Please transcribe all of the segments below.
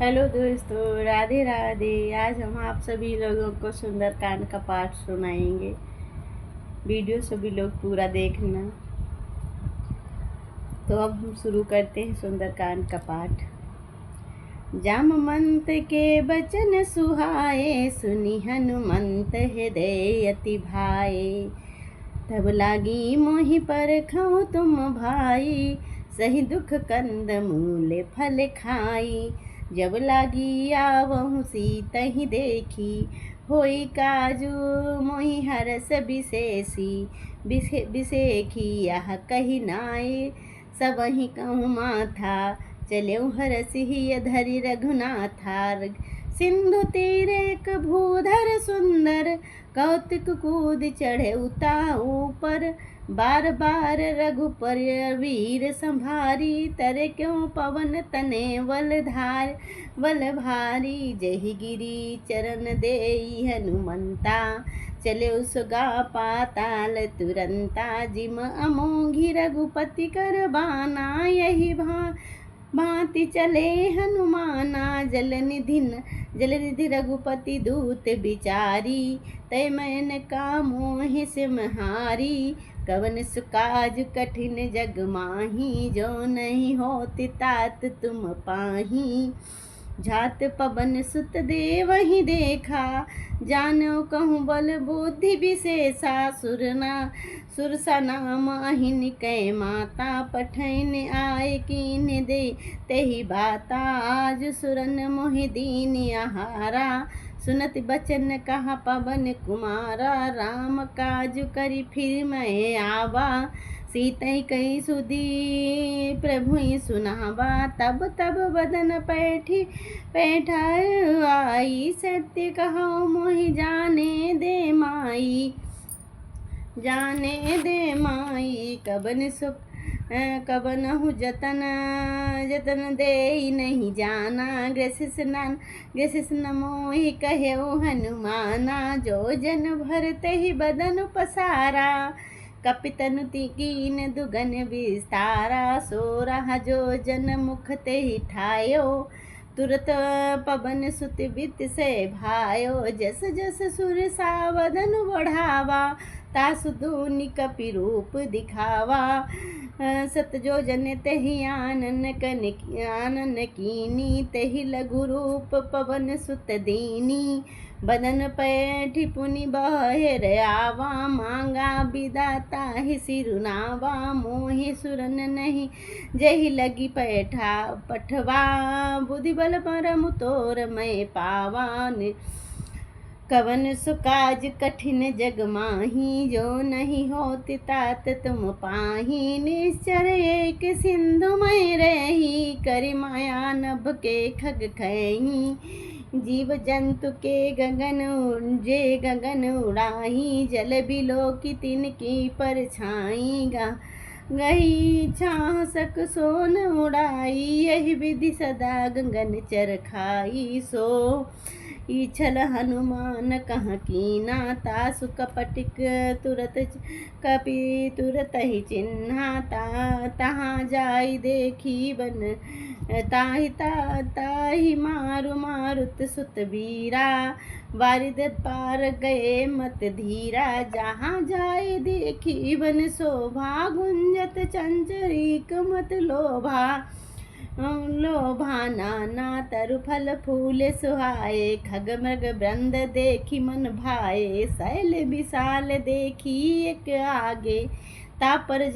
Hello दोस्तों, राधे राधे। आज हम आप सभी लोगों को सुंदरकांड का पाठ सुनाएंगे। वीडियो सभी लोग पूरा देखना। तो अब हम शुरू करते हैं सुंदरकांड का पाठ। जामवंत के बचन सुहाए, सुनि हनुमंत हृदय अति भाए। तब लागी मोहि परखऊँ तुम भाई, सही दुख कंद मूल फल खाई। जब लागी आवहु सीतहि देखी, होई काजू मोहि हरस विशेषी। बिसेखी यह कही नाय, सबहि कहूँ माथा। चलेऊ हरसिहि धरि रघुनाथा। सिंधु तीर एक भूधर सुंदर, कौतुक कूद चढ़े उता ऊपर। बार बार रघुपर वीर संभारी, तरे क्यों पवन तने बल भारी। जहि गिरी चरण देई हनुमंता, चले उसगा पाताल तुरंता। जिम अमोघी रघुपति कर बाना, यही भांति चले हनुमाना। जलनिधि रघुपति दूत बिचारी, तय मैन का मोहि सिमहारी। कवन सुकाज कठिन जग माही, जो नहीं होति तात तुम पाही। झात पवन सुत देवहि देखा, जानो कहूँ बल बुद्धि विशेषा। सुरसा नाम अहिन कै माता, पठैन आय कीन दे तेहि बाता। आज सुरन मोहि दीन आहारा, सुनत बचन कहा पवन कुमारा। राम काज करी फिर मैं आवा, सीतै कही सुधी प्रभुई सुनावा। तब बदन पैठाय आई, सत्य कहो मोहि जाने दे माई। कबनहु जतन दे नहीं जाना, ग्रसिस न मोहि कहेउ हनुमाना। जो जन भरते ही बदन पसारा, कपितनु कीन दुगन विस्तारा। सो रहा जो जन मुख ते ही ठायो, तुरत पवन सुत बित से भायो। जस जस सुर सावधन बढ़ावा, तासु दूनि कपि रूप दिखावा। सत जो जन तेहि आनन कीनी, तेहि लघु रूप पवन सुत दीनी। बदन पैठि पुनि बहेर आवा, मांगा विदाता ही सिरुनावा। मोहि सुरन नहीं जहि लगी पठवा, बुद्धि बल परम तोर मैं पावा। कवन सुकाज कठिन जग माही, जो नहीं होति तात तुम पाही। निश्चर एक सिंधु मय रही, करि माया नभ के खग खही। जीव जंतु के गगन उड़ाही, जल बिलो की तिनकी परछाई। गही छाह सक सोन उड़ाई, यही विधि सदा गगन चरखाई। सो इछल हनुमान कहाँ कीना, तासु कपटिक तुरत ही चिन्हा। तहाँ जाई देखी बन ताहि मारुत सुत वीरा। वारिद पार गए मत धीरा, जहाँ जाए देखी बन शोभा। गुंजत चंचरीक मत लोभा, नाना तरु फल फूल सुहाए। खग मृग वृंद देखी मन भाए, शैल विशाल देखी एक आगे। तापर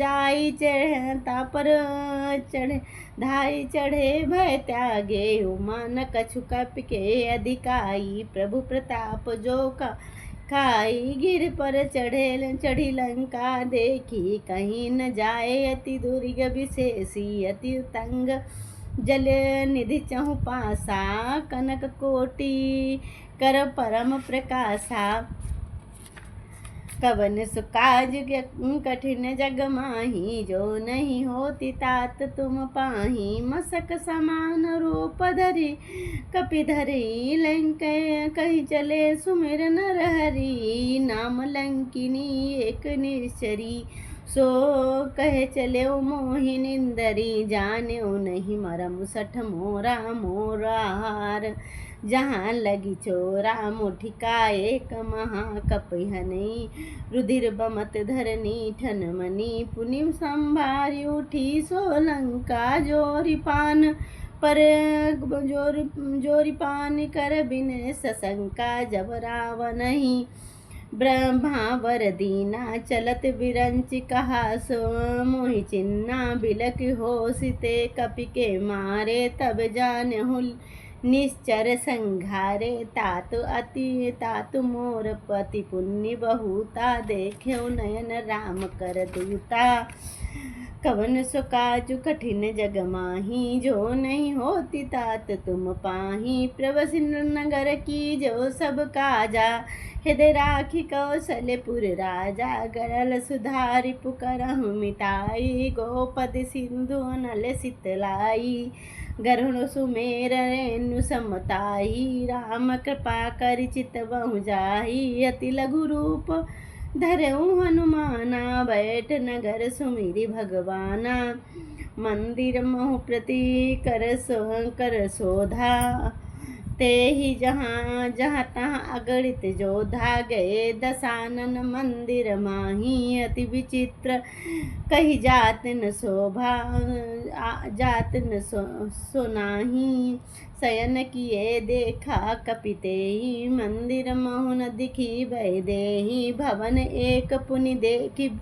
चढ़े भय त्यागे, उमा न कछु कपि के अधिकाई। प्रभु प्रताप जो खाई, गिर पर चढ़ी लंका देखी। कहीं न जाए अति दुर्ग विशेषी, अति तंग जल निधि चहु पासा। कनक कोटि कर परम प्रकाशा, कवन सुकाज कठिन जग माही। जो नहीं होति तात तुम पाही, मसक समान रूप धरि कपि धरि। लंक कही चले सुमिर नर हरि, नाम लंकिनी एक निश्चरी। सो कहे चले मोहि निंदरी, जाने नहीं मरम सठ मोरा। मार। जहाँ लगी चोरा मुठिका एक महाकपिहनी, रुधिर बमत धरनी ठनमनी, पुनि संभारी उठी सोलंका जोरी पान। पर जोरी पान कर बिन सशंका, जब रावण ही ब्रह्मावर दीना, चलत बिरंच कहा सो मोहि चिन्ना, बिलक हो सीते कपि के मारे, तब जानहु निश्चर संघारे। तातु मोर पति पुण्य बहुता, देख्यो नयन राम कर दूता। कवन सो काजु कठिन जग माही, जो नहीं होती तात तुम पाही। प्रभु सिंधु नगर की जो सब काजा, हृदय राखी कौशलपुर राजा। गरल सुधारि पुकारहु मिटाई, गोपद सिंधु अनल सितलाई। गरुण सुमेर रेणु समताई, राम कृपा करि चितवहु जाहि। अति लघु रूप धरऊ हनुमाना, बैठ नगर सुमिरि भगवाना। मंदिर महु प्रति कर शोधा, ते ही जहाँ तहाँ अगणित जोधा। गए दशानन मंदिर माही, अति विचित्र कही जात न शोभा, जात न सोनाही। शयन किए देखा कपितेहि, मंदिर महु न दिखी भय देहि। भवन एक पुनि देखी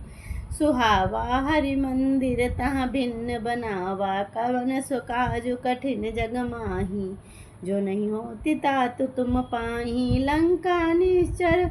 सुहावा, हरि मंदिर तहाँ भिन्न बनावा। कवन सो काजु कठिन जग माही, जो नहीं होती तात तुम पाही। लंका निश्चर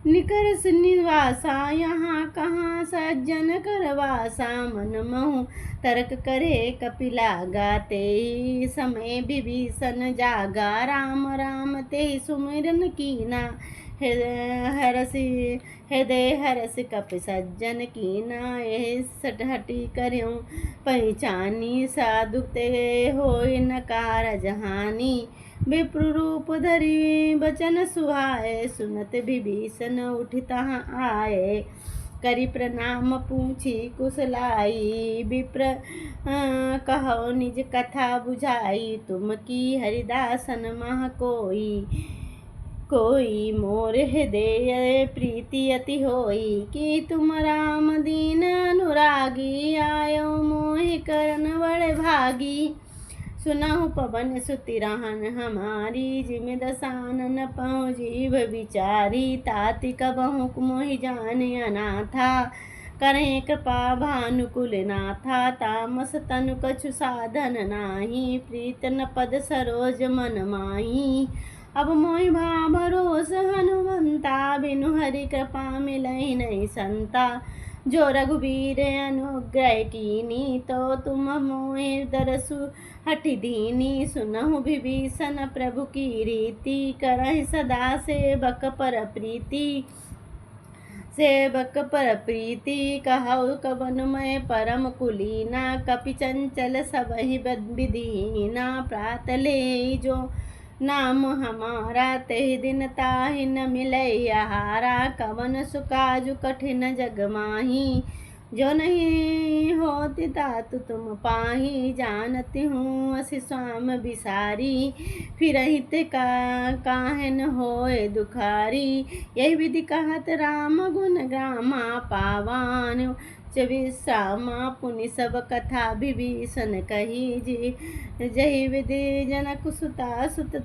निकरस निवासा, यहाँ कहाँ सज्जन करवासा। मन महु तर्क करे कपिला गाते, समय विभीषण जागा। राम राम ते सुमिरन कीना, हृदय हरस कपि सज्जन कीना। यह सटहटी कर्यों पहचानी, साधु ते होय न कारज हानि। विप्र रूप धरि बचन सुहाए, सुनत विभीषण उठि तहाँ आए। करि प्रणाम पूछी कुशलाई, विप्र कहो निज कथा बुझाई। तुम की हरिदासन मह कोई मोर हृदय प्रीति अति होई। कि तुम राम दीन अनुरागी, आयो मोहि करन बड़ भागी। सुनहु पवन सुति रहन हमारी, जिमि दसानन पहुँ जीव विचारी। ताति कबहु मोहि जाने अनाथा, करें कृपा भानुकुल नाथा। तामस तनु कछु साधन नाही, प्रीत न पद सरोज मन माही। अब मोहि भा भरोस हनुमंता, बिनु हरि कृपा मिलहि नहीं संता। जो रघुबीर अनुग्रह कीनी, तो तुम मोहि दरसु हठि दीनी। सुनहु विभीषण प्रभु की रीति, करहि सदा सेवक पर प्रीति। सेवक पर प्रीति कहु कवन मैं परम कुलीना। कपि चंचल सबहि विधिहीना, प्रात ले जो नाम हमारा, तेहि दिन ताहि न मिलै आहारा। कवन सु काजु कठिन जग माही, जो नहीं होती तात तुम पाही। जानती हूँ असि स्वाम बिसारी, फिरहित काहे न होए दुखारी। यही विधि कहत राम गुण ग्रामा, पावान विश्रामा। पुनि सब कथा विभीषण कही, जही विधि जनक सुता सुत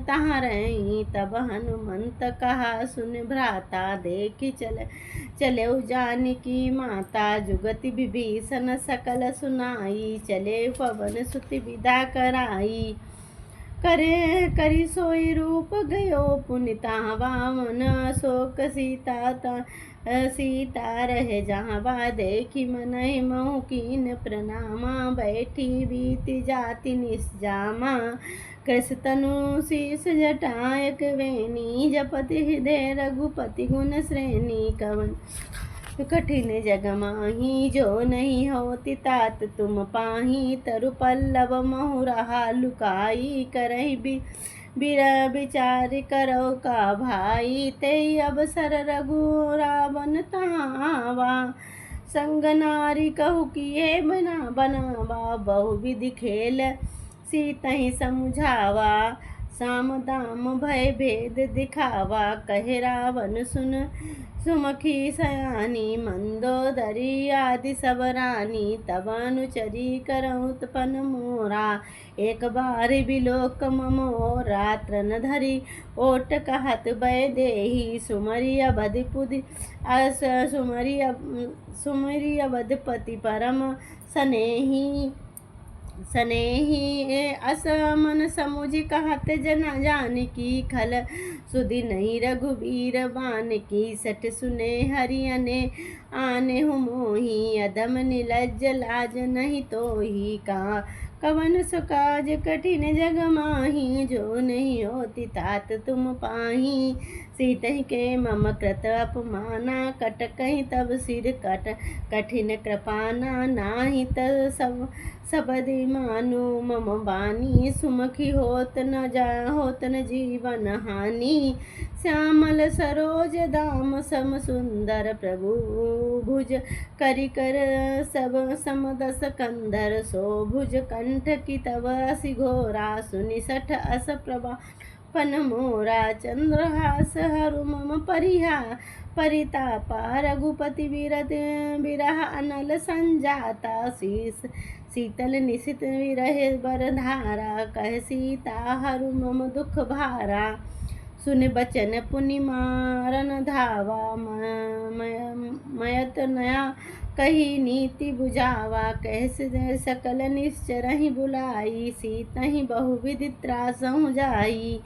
तहाँ रही। तब हनुमंत कहा सुन भ्राता, देखी चले जानकी माता। जुगति विभीषण सकल सुनाई, चले पवन सुति विदा कराई। करी सोई रूप गयो पुनि तहाँ वामन। शोक सीता रहे जहाँ, देखी मनहि महु कीन प्रणामा। बैठी बीति जाति निस्जामा, कृष तनु शीस जटायक वेणी। जपति हृदय रघुपति गुण श्रेणी। कवन कठिन जग माही, जो नहीं होती तात तुम पाही। तरु पल्लव महु रहा लुकाई, करहि विचार करो का भाई। ते अवसर रघु रावण तहाँ आवा, संग नारी कहु किए बनावा। बहुविधि खेल सीतहि समुझावा, साम दाम भय भेद दिखावा। कहे रावण सुन सुमुखी सयानी, मंदोदरी आदि सब रानी। तब अनुचरी करहु तपन मोरा, एक बार बिलोक मम ओरा। तृण धरी ओट कहत भय देहि, सुमरि अवधिपुति सुमरि अवधपति परम सनेही। असमन समुझ कहत जना जानकी, खल सुधि नहीं रघुबीर बानकी। सठ सुने हरियने आने हूँ मोही, अधम निलज्ज लाज नहीं तोही। कवन सो काज कठिन जग माही, जो नहीं होती तात तुम पाही। सीतहि के मम कृत अपमाना, कट कहीं तब सिर कठिन कृपाना। नाही त सबदि मानु मम बानी, सुमुखी होत न जीवन हानि। श्यामल सरोज दाम सम सुंदर, प्रभु भुज करि कर सब समदस कंधर। सो भुज कंठ की तव असि घोरा, सुनि सठ अस प्रभा पन मोरा। चंद्रहास हरु मम परितापा, रघुपति बिरह अनल संजाता। शीतल निशित विरहे बरधारा, कह सीता हरु मम दुख भारा। सुन बचन पुनि मारन धावा, मयत नया कही नीति बुझावा। कह सकल निश्चरहि बुलाई, सीतहि बहुविधि त्रासहु जाई।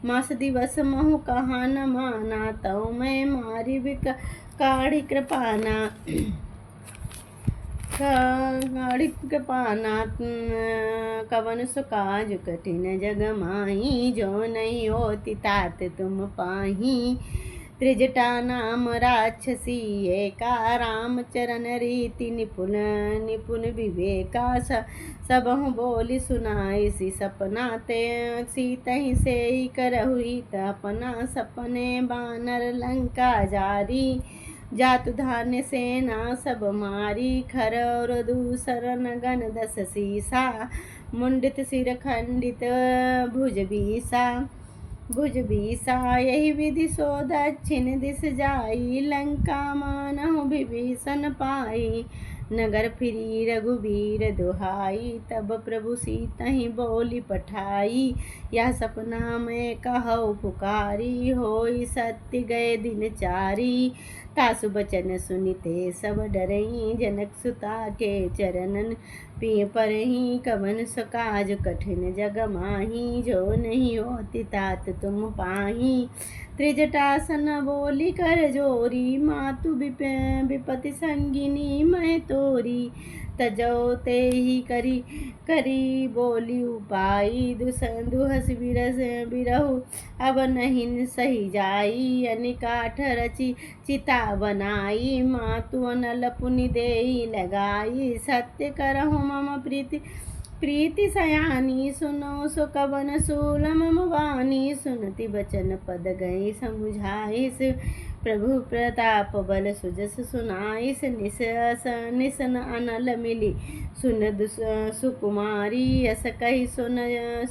मास दिवस महु कहा न माना, तौ मैं मारी काढ़ी कृपाना। कवन सो काज कठिन जग माही, जो नहीं होती तात तुम पाही। त्रिजटा नाम राक्षसी एका, राम चरण रीति निपुण विवेका। सबहु बोली सुनाई सी सपना, ते सीतहि से करहु हित अपना। सपने बानर लंका जारी, जातु धान्य सेना सब मारी। खर और दूसर गण 10 सीसा, मुंडित सिर खंडित भुज बीसा। यही विधि सो दक्षिण दिस जाई, लंका मानहु विभीषण पाई। नगर फिरी रघुबीर दुहाई, तब प्रभु सीतहि बोली पठाई। यह सपना में कहु पुकारी, होई सत्य गए दिन चारी। तासु बचन सुनिते सब डरई, जनक सुता के चरणन पिय परही। कवन सो काज कठिन जग माही, जो नहीं होती तात तुम पाही। त्रिजटासन बोली कर जोरी, मातु विपति संगिनी मैं तोरी। तजौ ते ही करी बोली उपाई, दुहस बिरहु अब नहीं सही जाई। अनिकाठ रचि चिता बनाई, मातु अनल पुनि देई लगाई। सत्य करहु मम प्रीति सयानी, सुनो सो कवन सूल मम वाणी। सुनति बचन पद गई समुझाइस, प्रभु प्रताप बल सुजस सुनाइस। निसन अनल मिली सुन सुकुमारी, यस कही सुन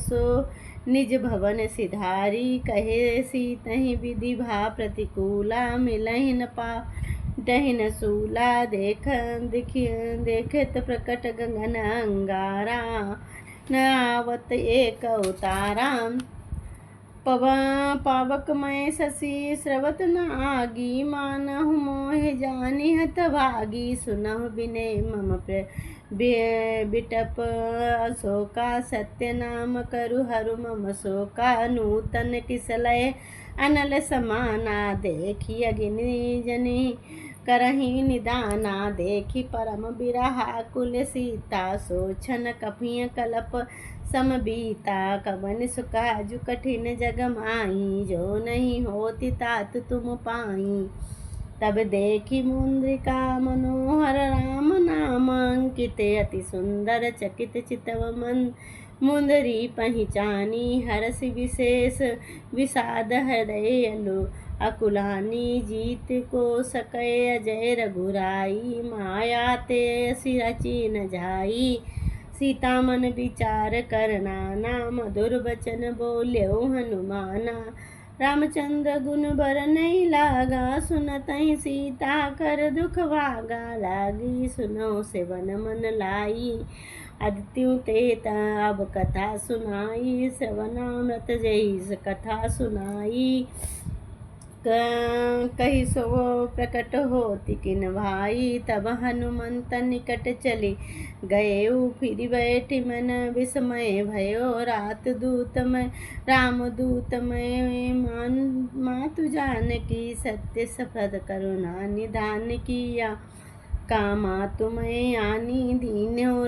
सो निज भवन सिधारी। कहे सीतहि विधि भा प्रतिकूला, मिलहि न डहिन सूला। देखत प्रकट गगन अंगारा, न आवत एक उतारा। पावक मैं शशि स्रवत न आगी, मानहु मोह जानि हतभागी। सुनहु विनय मम बिटप अशोका, सत्य नाम करु हरु मम शोका। नूतन किसलय अनल समाना, देखी अग्नि जनि करहि निदाना। देखी परम बिरहा कुल सीता, सोचन कपिय कलप समबीता। कवन सो काजु कठिन जग माही, जो नहीं होती तात तुम पाई। तब देखी मुद्रिका मनोहर, राम नाम अंकित अति सुंदर। चकित चितव मन मुंदरी पहचानी, हरष विशेष विषाद हृदय अकुलानी। जीत को सकै अजय रघुराई, माया ते रची न जाई। सीता मन विचार करना, ना मधुर बचन बोल्यो हनुमाना। रामचंद्र गुण बर नहीं लागा, सुनतहि सीता कर दुख भागा। लागी सुनो सेवन मन लाई, अदित्यु ते अब कथा सुनाई। श्रवणामृत जई कथा सुनाई, कही सो प्रकट होती किन भाई। तब हनुमंत निकट चली गए, फिर बैठि मन विस्मय भयो। रात दूत में राम दूत में मातु जानकी, सत्य सफद करुणा निधान किया। कामा तुम्हें आनी दीन्यो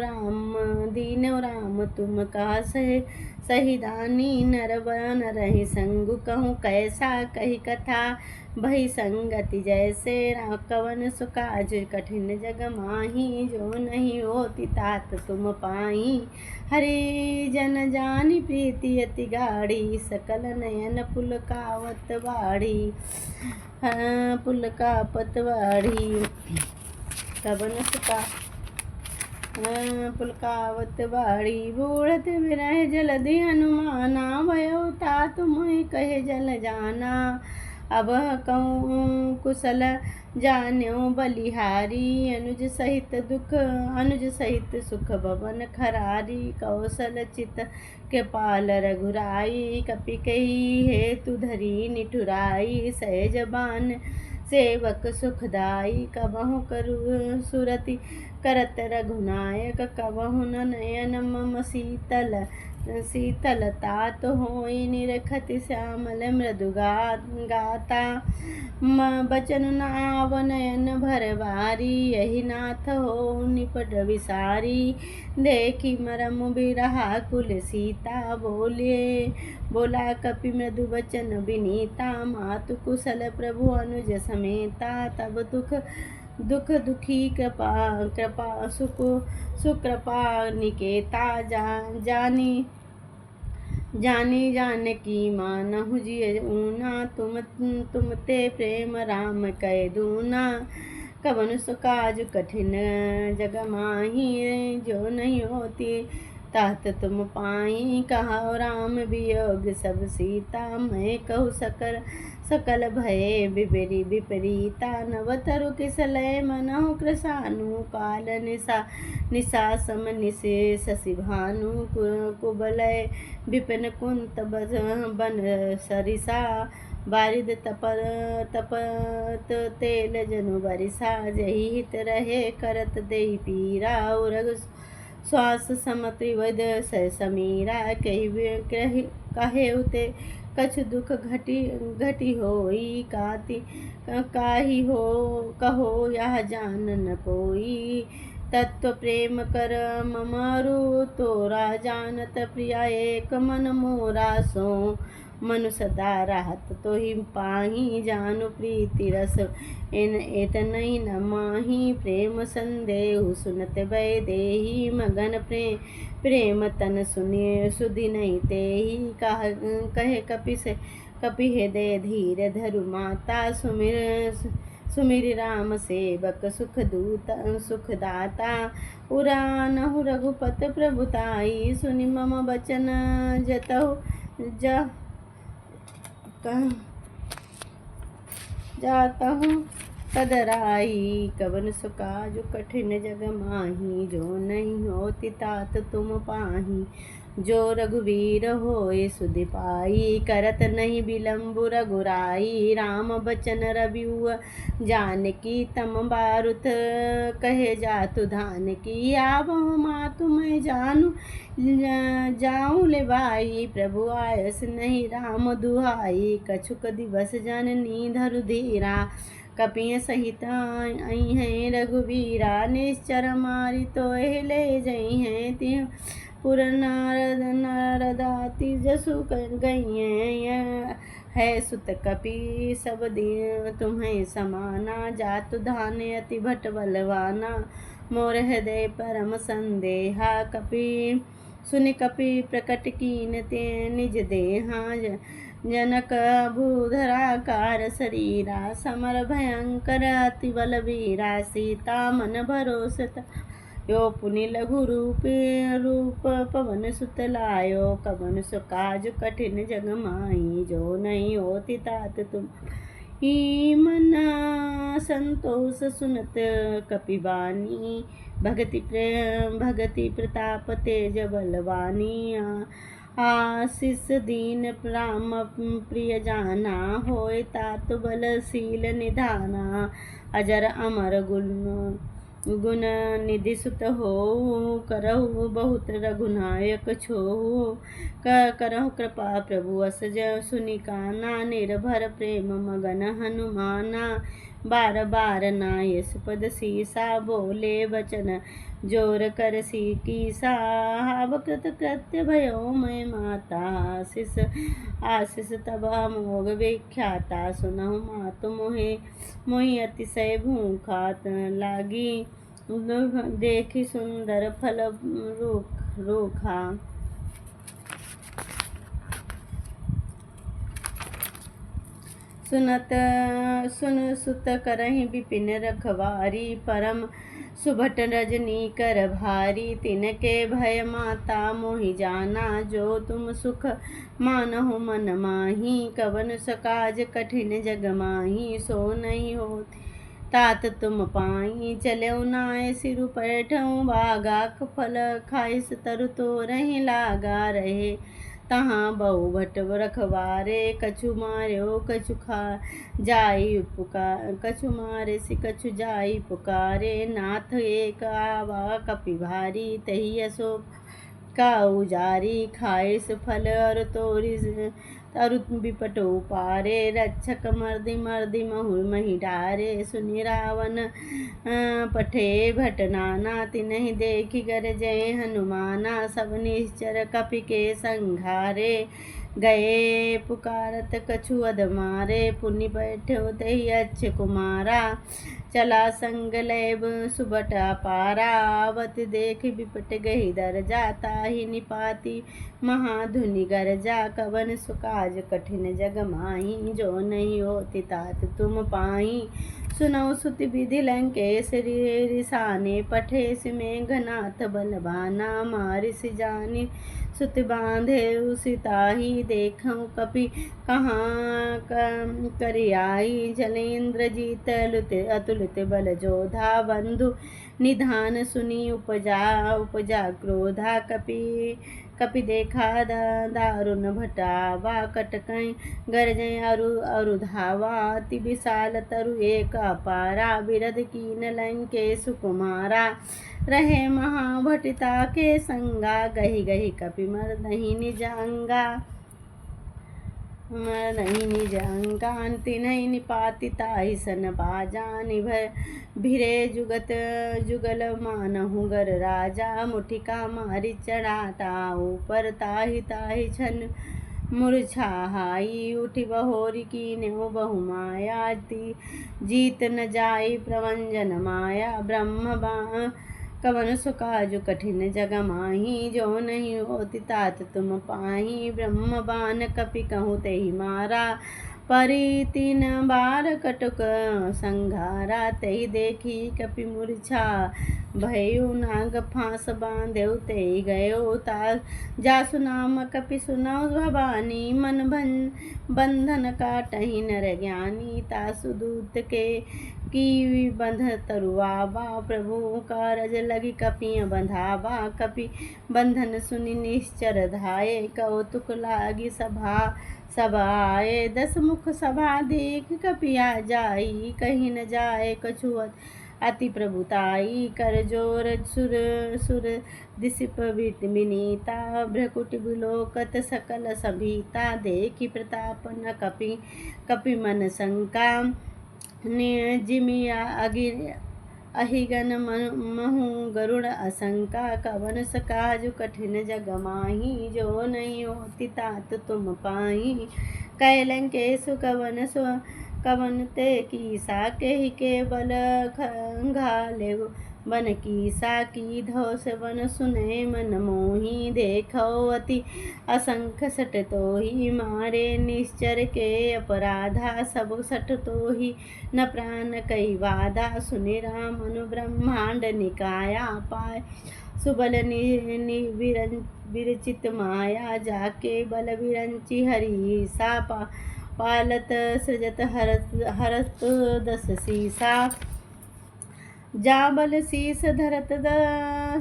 राम तुम का सही दानी। नर वन रही संग कहूँ कैसा, कही कथा भई संगति जैसे। कवन सुकाज कठिन जग माही, जो नहीं होती तात तुम पाही। हरि जन जानी प्रीति अति गाढ़ी, सकल नयन पुलकावत बाढ़ी। पुलकावत बाढ़ी कवन सुका पुलकावत बाड़ी। बूढ़त विरह जलधि हनुमाना, भयो तात मोहि कहे जल जाना। अब कहूँ कुशल जान्यो बलिहारी, अनुज सहित सुख भवन खरारी। कौशल चित कृपाल रघुराई, कपि कही हेतु धरी निठुराई। सहज बान सेवक सुखदाई, कबहु करु सुरति करत रघुनायक। कबहु न नयन मम शीतल तात होई, निरखति श्यामल मृदु गाता। बचन नाव नयन भरवारी, यही नाथ हो निपट विसारी। देखी मरम बिरहा कुल सीता, बोला कपि मृदु बचन विनीता। मातु कुशल प्रभु अनुज समेता, तब दुख दुखी कृपा सुकृपा निकेता। जानी जानकी मानहु जिय ऊना, तुम ते प्रेम राम कै दूना। कवन सुकाज कठिन जग माही, जो नहीं होती तात तुम पाई। कहाओ राम वियोग सब सीता, मैं कहूँ सकल भये विपरीता। नवतरु किसलय मनहु कृशानु, काल निशा सम निशे शशि भानु। कुबलय विपिन कुंत बन सरिसा, बारिद तपत तेल जनु बरिसा। जही हित रहे करत देहि पीरा, उरग श्वास सम त्रिवद समीरा। कहे उते कछु दुख घटी होई, काही हो कहो यह जान न कोई। तत्व प्रेम कर ममरु तोरा, जानत प्रिया एक मन मोरा। सो मनु सदा रहत तो ही पाही, जानु प्रीति रस एतनहि न माही। प्रेम संदेहु सुनत भय देहि, मगन प्रेम तन सुधि नहीं तेहि। कहे कपि हृदय धीर धरु माता, सुमिर राम सेवक सुखदाता। उरानहु रघुपत प्रभुताई, सुनि मम बचन जातहु तदराई। कवन सुकाज कठिन जग माही, जो नहीं होती तात तुम पाही। जो रघुवीर होए सुधि पाई, करत नहीं विलम्बु रघुराई। राम बचन रविउ जानकी, तम बारुत कहे जातु धान की। आवहु मातु मैं जाऊँ ले भाई, प्रभु आयस नहीं राम दुहाई। कछुक दिवस जननी धरु धीरा, कपिय सहित आई हैं रघुवीरा। निश्चर मारी तो ले जई हैं, तिह पुर नारदाति जसु गई है। सुत कपि सब दिन तुम्हें समाना, जातु धाने अति भट बलवाना। मोर हृदय परम संदेहा, सुनि कपि प्रकट कीन ते निज देहा। जनक भूधराकार शरीरा, समर भयंकर अति बलवीरा। सीता मन भरोसत यो पुनि लघु रूप पवन सुत लायो। कवन सो काज कठिन जग माही, जो नहीं होती तात तुम ही। मना संतोष सुनत कपिवानी, भगति प्रताप तेज बलवानी। आशीष दीन राम प्रिय जाना, होय तात बलशील निधाना। अजर अमर गुण निधि सुत हो, करहु बहुत रघुनायक छोहु। करहु कृपा प्रभु अस सुनि काना, निर्भर प्रेम मगन हनुमाना। बार बार नाय सुपद सीसा, बोले वचन जोर कर कीसा। हाव कृत कृत्य भयो मैं माता, आशीष तब अमोघ विख्याता। सुनहु मातु मोहि अतिशय भूखात लागी, देखी सुंदर फल रूखा। सुन सुत करहि विपिन रखवारी, परम सुभट रजनी कर भारी। तिनके भय माता मोहि जाना, जो तुम सुख मानहु मन माही। कवन सकाज कठिन जग माही, सो नहीं होती तात तुम पाई। चलऊ नाय सिरु पैठऊ बागा, फल खाइस तरु तोरहि लागा। रहे तहाँ बहु भट रखवारे, कछु मार्यो कछु मारे सि कछु जाई पुकारे। नाथ एक आवा कपि भारी, तही अशोक का उजारी। खाइस फल अर तोरी तरु बिपट उपारे, रक्षक मर्दि मही डारे। सुनि रावण पठे भट नाना, तिनहि देखि गरजय हनुमाना। सब निश्चर कपि के संघारे, गए पुकारत कछु अधमारे। पुनि बैठो तहि अच्छ कुमारा, चला संग लैब सुबट अपारा। आवत देख बिपट गही दरजा, ताहि निपाति महाधुनि गरजा। कवन सुकाज कठिन जग माही, जो नहीं होती तात तुम पाही। सुनौ सुति विधि लंकेश रिसाने, पठेस मेघनाथ बलवाना। मारिस जानि सुत बांधे सिताही, देखऊँ कपि कहाँ करियाई। जलेंद्र जीत अतुलित बल जोधा, बंधु निधान सुनी उपजा क्रोधा। कपि देखा दारुण भटावा, कटकई गरजय अरु धावा। अति विशाल तरु एक अपारा, बिरध कीन लंकेश कुमारा। रहे महाभटिता के संगा, गही गही कपि मरदहि निज अंगा। तिन्हि निपाति ताहि सन बाजा, भिरे जुगल मानहु गर राजा। मुठिका मारि चढ़ाता ऊपर, ताहि छन मूर्छाहाई। उठि बहोरी कीन्हु बहु माया, जीत न जाई प्रवंजन माया। कवन सुकाजु कठिन जग माही, जो नहीं होती तात तुम पाही। ब्रह्म बान कपि कहूँ तेहि मारा, परि 3 बार कटुक संघारा। तहि देखी कपि मूर्छा भयो, नाग फांस बांधेउ तेहि गयो। जासु नाम कपि सुनौ भवानी, मन बंधन काटहि नर ज्ञानी। तासु दूत के की बंध तरुआवा, प्रभु कारज लगी कपिय बंधावा। कपि बंधन सुनि निश्चर धाये, कौतुक लागी सभाए। 10 मुख सभा देख कपिया जाई, कहीं न जाए कछु अति प्रभुताई। कर जोर सुर दिसिप विनीता, भ्रकुटि बिलोकत सकल सभीता। देखि प्रताप न कपि मन शंका, जिमिया अहिगन महु गरुड़ असंका। कवन सकाजु कठिन जग माही, जो नहीं होती तात तुम पाही। कै लंकेशु कवन ते कीसा, केहि के बल खंगाले बन की साकी धौस बन सुने मन मोही देखो अति असंख्य सट तो ही मारे निश्चर के अपराधा सब सट तो ही न प्राण कई वादा सुनि राम अनु ब्रह्मांड निकाया पाय सुबल विरचित माया जाके बल विरंची हरि सा पालत सृजत हरत दस सीसा जा बल शीस धरत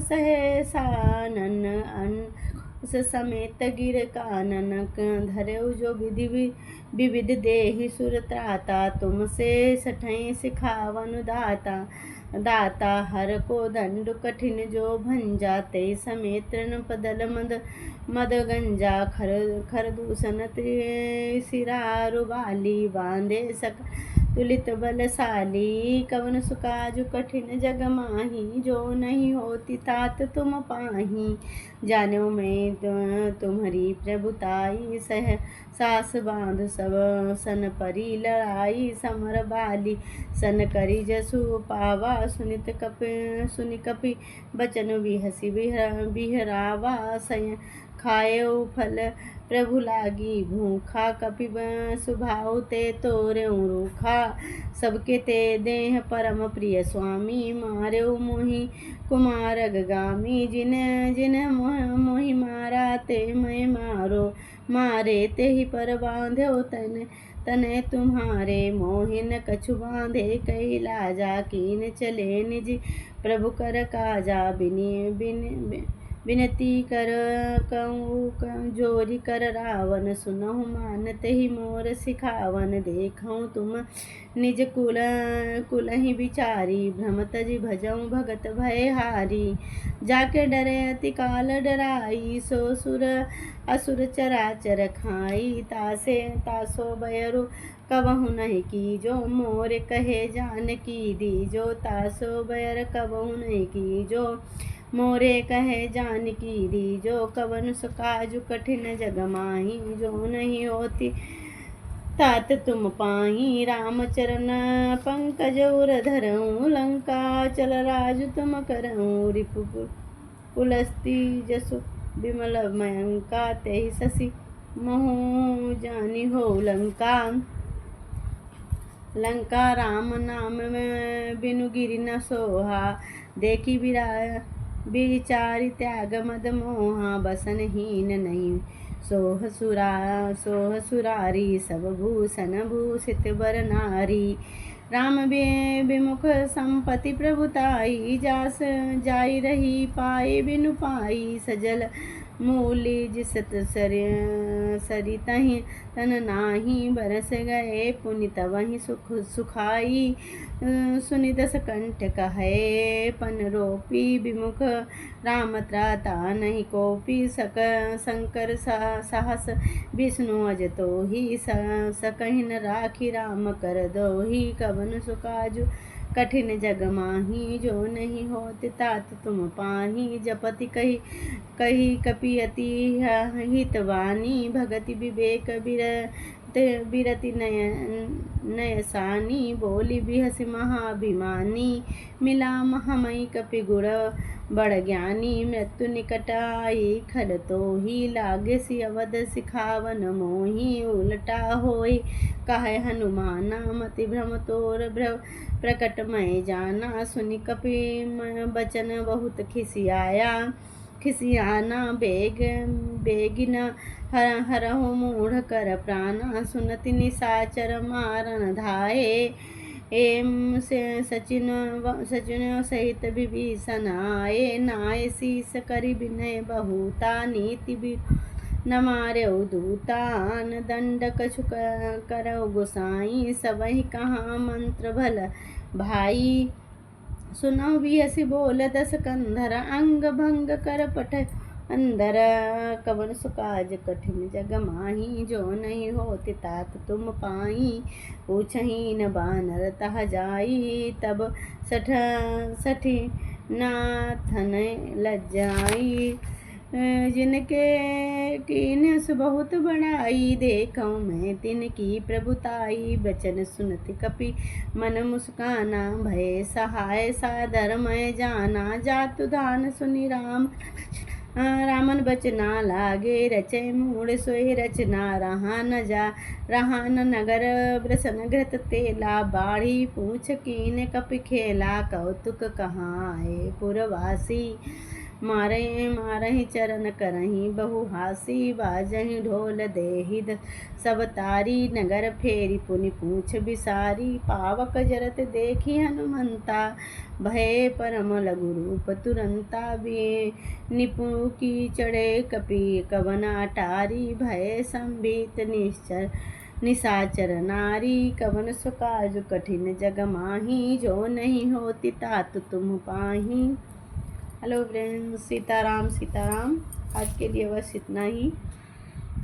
सहसानन उस समेत गिर कानन धरऊ जो विधि विविध देहि सुर त्राता तुमसे सठई सिखावन दाता हर को दंड कठिन जो भंजा ते समेत तृण पदल मद गंजा खर दूषण सिरारु बाली बांधे सक तुलित बलशाली कवन सुकाजु कठिन जग माही जो नहीं होती तात तुम पाही जानो मैं तुम्हारी प्रभुताई सह सास बांध सब सन परी लड़ाई समर बाली सन करी जसु पावा सुनि कपि बचन बिहसी बिहरावा सय खायो फल प्रभु लागी भूखा कपि सुभाव ते तोरे रूखा सबके ते देह परम प्रिय स्वामी मारे मोहि कुमार गामी जिन मोहि मारा ते मैं मारो मारे ते ही पर बांध्यो तने तुम्हारे मोहिन कछु बांधे कई लाजा कीन चले निज प्रभु कर काजा विनती कर कहूँ जोरी कर रावण सुनहु मानत ही मोर सिखावन देखऊँ तुम निज कुल ही बिचारी भ्रमत जी भजऊँ भगत भय हारी जाके डरे अति काल डराई सो सुर असुर चराचर खाई तासो बयरु कबहु नहीं की जो मोर कहे जान की दी जो तासो बैर कबहु नहीं की जो मोरे कहे जान की दी जो कवन सुकाजु कठिन जग माही जो नहीं होती तात तुम पाही रामचरण पंकज उर धरऊँ लंका चल राजु तुम करऊँ रिपु पुलस्ती जसु विमल मयंका तेहि शशि महु जानी हो लंका राम नाम में बिनु गिरि न सोहा देखी विचारि त्याग मद मोहा बसन हीन नहीं सोह सुरारी सब भूषण भूषित बर नारी राम विमुख संपत्ति प्रभुताई जास जाई रही पाए बिनु पाई सजल मूली जिसत सरी तहि तन नाही बरस गए पुनित वही सुखाई सुनि दस कंठ कहे पन रोपी विमुख राम त्राता नहीं कोपी शंकर साहस विष्णु अज तो ही सकहिन राखी राम कर दो ही कवन सुकाजु कठिन जग माही जो नहीं होत तात तुम पाही जपति कही कपियति हितवानी भगति विवेक बिरति नयसानी बोली बिहसी महाभिमानी मिला महमई कपि गुण बड़ ज्ञानी मृत्यु निकट आई खल तो ही लागे सी अवध सिखावन मोही उलटा होई कहे हनुमाना मति भ्रम तोर प्रकट मैं जाना सुनि कपि बचन बहुत खिसियाना बेगिन हरहु मूढ़ कर प्राणा सुनति निशाचर मारन धाये एम से सचिन सहित विभीषण आए नाय शीस करि विनय बहुता नीति न मारे दूतान दंड कछु करौ गोसाई सबहि कहाँ मंत्र भल भाई सुनौ बिहसी बोल दस कंधर अंग भंग कर पठ अंदर कवन सुकाज कठिन जग माही जो नहीं होती तात तुम पाई पूछही न बानर तह जाई तब सठी नाथन लज्जाई जिनके कीन बहुत बड़ाई, देखऊँ मैं तिनकी प्रभुताई। बचन सुनत कपि मन मुस्काना, भय सहाय सादर मैं जाना। जातु धान सुनि रामन बचना लागे, रचय मूढ़ सोई रचना। रहा न नगर ब्रसन घृत तेला, बाढ़ी पूछ कीन कपि खेला। कौतुक कहाँ आए पुरवासी, मारहि चरण करहि बहु हासी। बाजहि ढोल देहि सब तारी, नगर फेरी पुनि पूछ बिसारी। पावक जरत देखी हनुमंता, भय परम लघु रूप तुरंता। निपुण की चढ़े कपि कवन अटारी, भय संभीत निशाचर नारी। कवन सो काज कठिन जग माही, जो नहीं होती तात तुम पाही। Hello friends, Sitaram Sitaram. आज के लिए बस इतना ही।